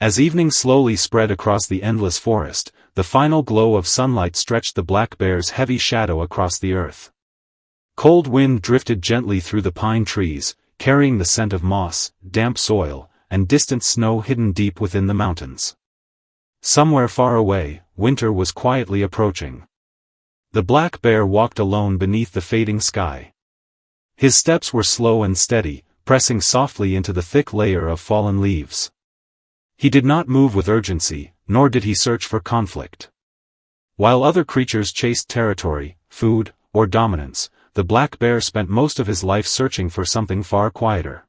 As evening slowly spread across the endless forest, the final glow of sunlight stretched the black bear's heavy shadow across the earth. Cold wind drifted gently through the pine trees, carrying the scent of moss, damp soil, and distant snow hidden deep within the mountains. Somewhere far away, winter was quietly approaching. The black bear walked alone beneath the fading sky. His steps were slow and steady, pressing softly into the thick layer of fallen leaves. He did not move with urgency, nor did he search for conflict. While other creatures chased territory, food, or dominance, the black bear spent most of his life searching for something far quieter.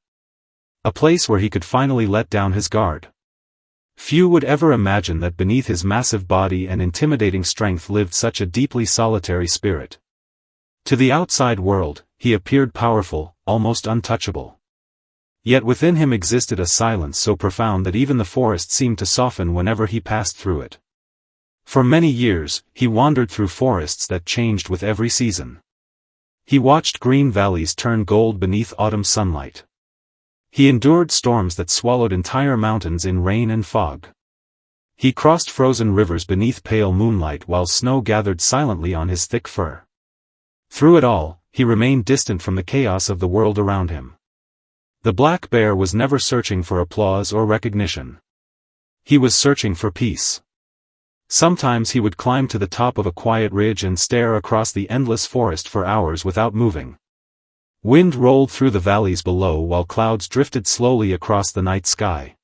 A place where he could finally let down his guard. Few would ever imagine that beneath his massive body and intimidating strength lived such a deeply solitary spirit. To the outside world, he appeared powerful, almost untouchable. Yet within him existed a silence so profound that even the forest seemed to soften whenever he passed through it. For many years, he wandered through forests that changed with every season. He watched green valleys turn gold beneath autumn sunlight. He endured storms that swallowed entire mountains in rain and fog. He crossed frozen rivers beneath pale moonlight while snow gathered silently on his thick fur. Through it all, he remained distant from the chaos of the world around him. The black bear was never searching for applause or recognition. He was searching for peace. Sometimes he would climb to the top of a quiet ridge and stare across the endless forest for hours without moving. Wind rolled through the valleys below while clouds drifted slowly across the night sky.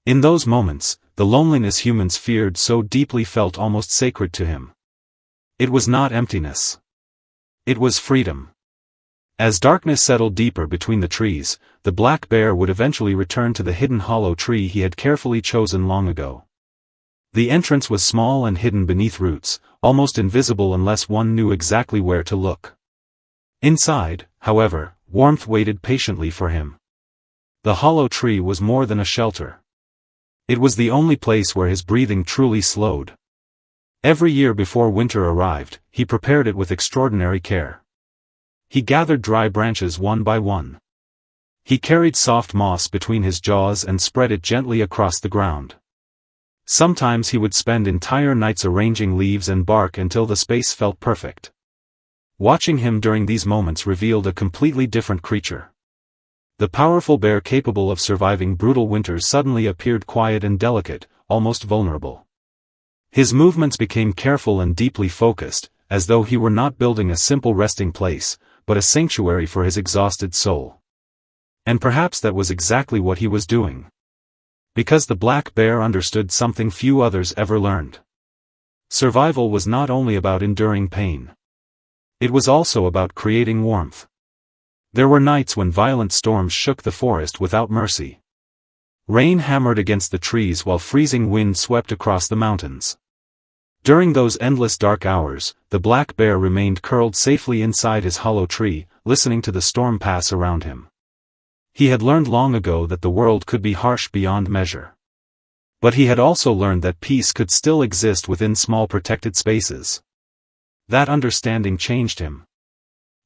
In those moments, the loneliness humans feared so deeply felt almost sacred to him. It was not emptiness. It was freedom. As darkness settled deeper between the trees, the black bear would eventually return to the hidden hollow tree he had carefully chosen long ago. The entrance was small and hidden beneath roots, almost invisible unless one knew exactly where to look. Inside, however, warmth waited patiently for him. The hollow tree was more than a shelter. It was the only place where his breathing truly slowed. Every year before winter arrived, he prepared it with extraordinary care. He gathered dry branches one by one. He carried soft moss between his jaws and spread it gently across the ground. Sometimes he would spend entire nights arranging leaves and bark until the space felt perfect. Watching him during these moments revealed a completely different creature. The powerful bear capable of surviving brutal winters suddenly appeared quiet and delicate, almost vulnerable. His movements became careful and deeply focused, as though he were not building a simple resting place, but a sanctuary for his exhausted soul. And perhaps that was exactly what he was doing. Because the black bear understood something few others ever learned. Survival was not only about enduring pain. It was also about creating warmth. There were nights when violent storms shook the forest without mercy. Rain hammered against the trees while freezing wind swept across the mountains. During those endless dark hours, the black bear remained curled safely inside his hollow tree, listening to the storm pass around him. He had learned long ago that the world could be harsh beyond measure. But he had also learned that peace could still exist within small protected spaces. That understanding changed him.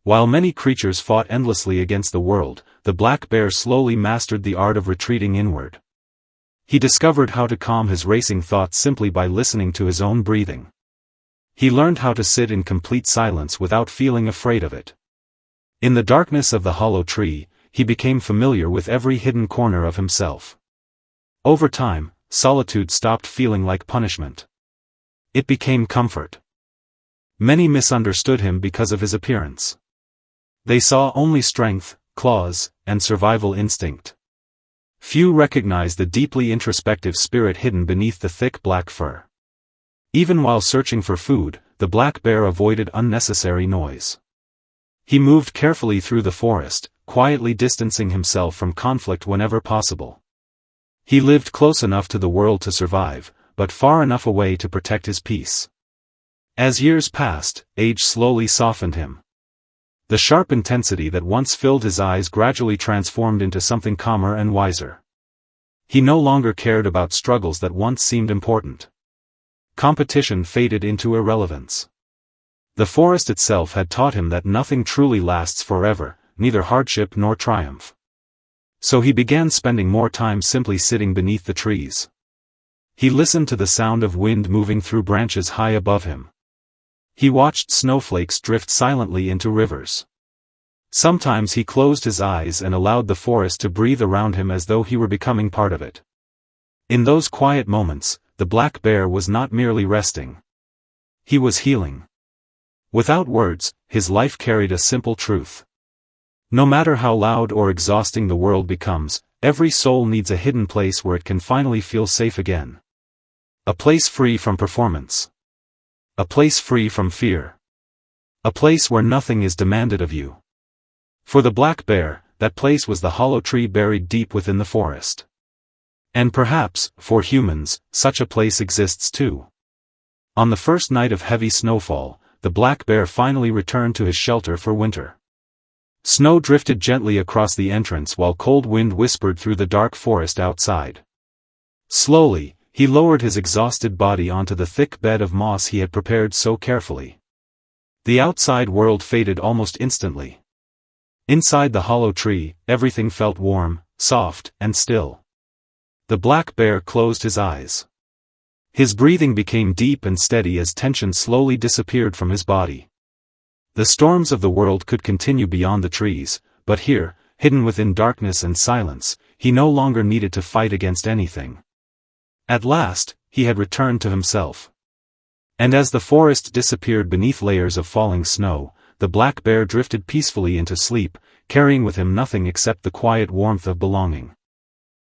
While many creatures fought endlessly against the world, the black bear slowly mastered the art of retreating inward. He discovered how to calm his racing thoughts simply by listening to his own breathing. He learned how to sit in complete silence without feeling afraid of it. In the darkness of the hollow tree, he became familiar with every hidden corner of himself. Over time, solitude stopped feeling like punishment. It became comfort. Many misunderstood him because of his appearance. They saw only strength, claws, and survival instinct. Few recognized the deeply introspective spirit hidden beneath the thick black fur. Even while searching for food, the black bear avoided unnecessary noise. He moved carefully through the forest, quietly distancing himself from conflict whenever possible. He lived close enough to the world to survive, but far enough away to protect his peace. As years passed, age slowly softened him. The sharp intensity that once filled his eyes gradually transformed into something calmer and wiser. He no longer cared about struggles that once seemed important. Competition faded into irrelevance. The forest itself had taught him that nothing truly lasts forever, neither hardship nor triumph. So he began spending more time simply sitting beneath the trees. He listened to the sound of wind moving through branches high above him. He watched snowflakes drift silently into rivers. Sometimes he closed his eyes and allowed the forest to breathe around him as though he were becoming part of it. In those quiet moments, the black bear was not merely resting. He was healing. Without words, his life carried a simple truth. No matter how loud or exhausting the world becomes, every soul needs a hidden place where it can finally feel safe again. A place free from performance. A place free from fear. A place where nothing is demanded of you. For the black bear, that place was the hollow tree buried deep within the forest. And perhaps, for humans, such a place exists too. On the first night of heavy snowfall, the black bear finally returned to his shelter for winter. Snow drifted gently across the entrance while cold wind whispered through the dark forest outside. Slowly, he lowered his exhausted body onto the thick bed of moss he had prepared so carefully. The outside world faded almost instantly. Inside the hollow tree, everything felt warm, soft, and still. The black bear closed his eyes. His breathing became deep and steady as tension slowly disappeared from his body. The storms of the world could continue beyond the trees, but here, hidden within darkness and silence, he no longer needed to fight against anything. At last, he had returned to himself. And as the forest disappeared beneath layers of falling snow, the black bear drifted peacefully into sleep, carrying with him nothing except the quiet warmth of belonging.